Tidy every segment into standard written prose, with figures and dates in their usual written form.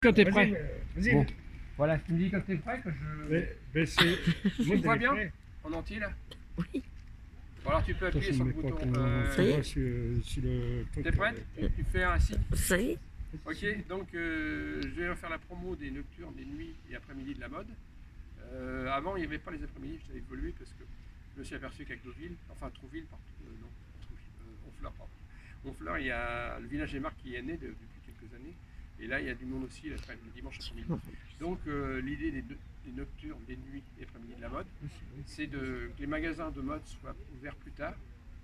Quand t'es prêt. Vas-y. Bon. Voilà, tu me dis quand t'es prêt que je... Mais c'est... Tu me vois bien en entier là? Oui. Bon, alors tu peux appuyer sur le bouton. Ça y est. sur le truc. T'es prête? Tu fais un signe. Ça y est. Ok, donc je vais faire la promo des nocturnes, des nuits et après-midi de la mode. Avant, il n'y avait pas les après-midi, ça a évolué parce que je me suis aperçu qu'avec Deauville, enfin Trouville, non, Honfleur, pardon. Honfleur, il y a le village des marques qui est né depuis quelques années. Et là, il y a du monde aussi le dimanche après-midi. Donc l'idée des nocturnes, des nuits et après-midi de la mode, c'est que les magasins de mode soient ouverts plus tard.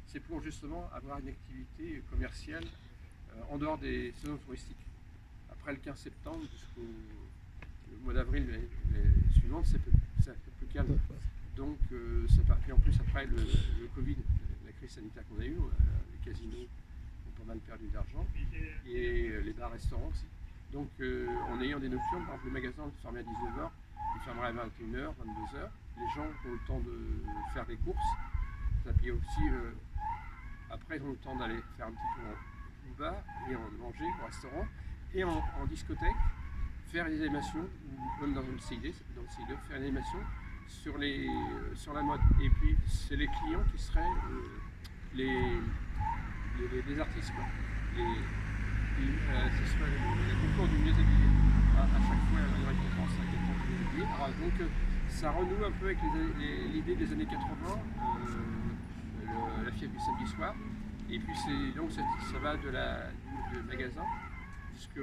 C'est pour justement avoir une activité commerciale en dehors des saisons touristiques. Après le 15 septembre jusqu'au mois d'avril suivante, c'est un peu plus calme. Donc, et en plus, après le Covid, la crise sanitaire qu'on a eue, les casinos ont pas mal perdu d'argent, et les bars-restaurants aussi. Donc, en ayant des nocturnes, par exemple, les magasins fermés à 19h, ils fermeraient à 21h, 22h. Les gens ont le temps de faire des courses. Ça puis aussi, après, ils ont le temps d'aller faire un petit tour au bar et en manger au restaurant. Et en discothèque, faire des animations, ou même dans une CID, ça peut être dans le CID, faire une animation sur la mode. Et puis, c'est les clients qui seraient les artistes, quoi. Ce serait le concours du mieux habillé. À chaque fois, il y a une récompense à quelqu'un du mieux habillé. Alors, donc, ça renoue un peu avec l'idée des années 80, la fièvre du samedi soir. Et puis, donc, ça va du magasin jusqu'à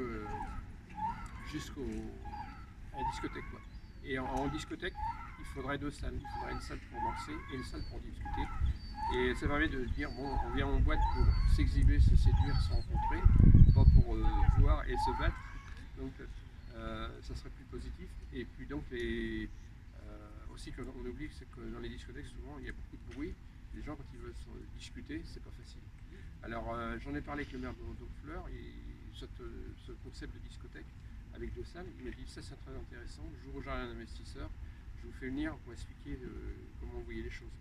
la discothèque, quoi. Et en discothèque, il faudrait deux salles. Il faudrait une salle pour danser et une salle pour discuter. Et ça permet de dire, bon, on vient en boîte pour s'exhiber, se séduire, se rencontrer, pas pour voir et se battre. Donc ça serait plus positif. Et puis donc aussi qu'on oublie, c'est que dans les discothèques, souvent, il y a beaucoup de bruit. Les gens, quand ils veulent se discuter, c'est pas facile. Alors j'en ai parlé avec le maire d'Honfleur, ce concept de discothèque avec deux salles, il m'a dit ça c'est très intéressant, le jour où j'aurai un investisseur, je vous fais venir pour expliquer comment vous voyez les choses.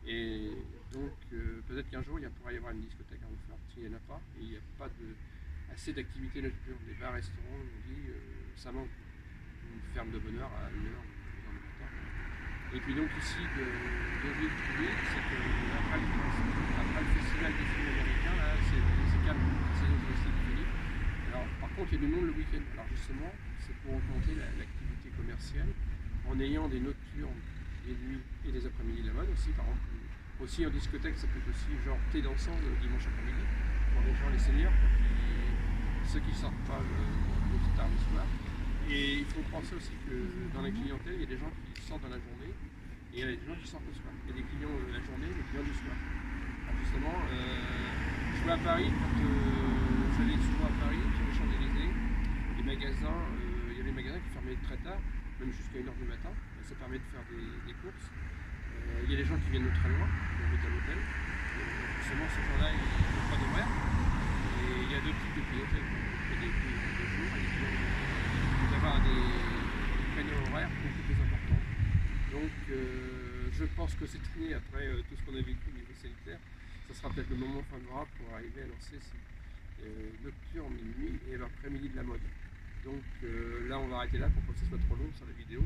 Et donc peut-être qu'un jour il pourrait y avoir une discothèque à Honfleur, parce qu'il n'y en a pas, et il n'y a pas assez d'activités nocturnes. Les bars, restaurants, on dit ça manque. Une ferme de bonne heure à 1h, 2h du matin. Et puis donc ici de Deauville, c'est qu'après le festival des films américains, là c'est calme, la saison touristique est finie. Alors par contre il y a du monde le week-end. Alors justement, c'est pour augmenter l'activité commerciale en ayant des nocturnes, des nuits et des après-midi de la mode aussi, par exemple. Aussi en discothèque, ça peut être aussi genre thé dansant le dimanche après-midi pour les gens, les seniors, ceux qui ne sortent pas le tard le soir. Et il faut penser aussi que dans la clientèle, il y a des gens qui sortent dans la journée et il y a des gens qui sortent le soir. Il y a des clients la journée et des clients du soir. Alors justement, je vais à Paris, quand j'allais souvent à Paris, sur les Champs-Élysées, les magasins, il y a des magasins qui fermaient très tard, même jusqu'à 1h du matin. Ça permet de faire des courses. Il y a des gens qui viennent de très loin, qui habitent à l'hôtel. Justement, ces gens-là, ils n'ont pas d'horaire. Et il y a deux types de clientèle. Il y a des clients de jour et des clients de nuit. D'avoir des créneaux horaires beaucoup plus importants. Donc je pense que cette année, après tout ce qu'on a vécu au niveau sanitaire, ça sera peut-être le moment favorable pour arriver à lancer ces nocturnes, nuit et l'après-midi de la mode. Donc là on va arrêter là pour pas que ce soit trop long sur la vidéo.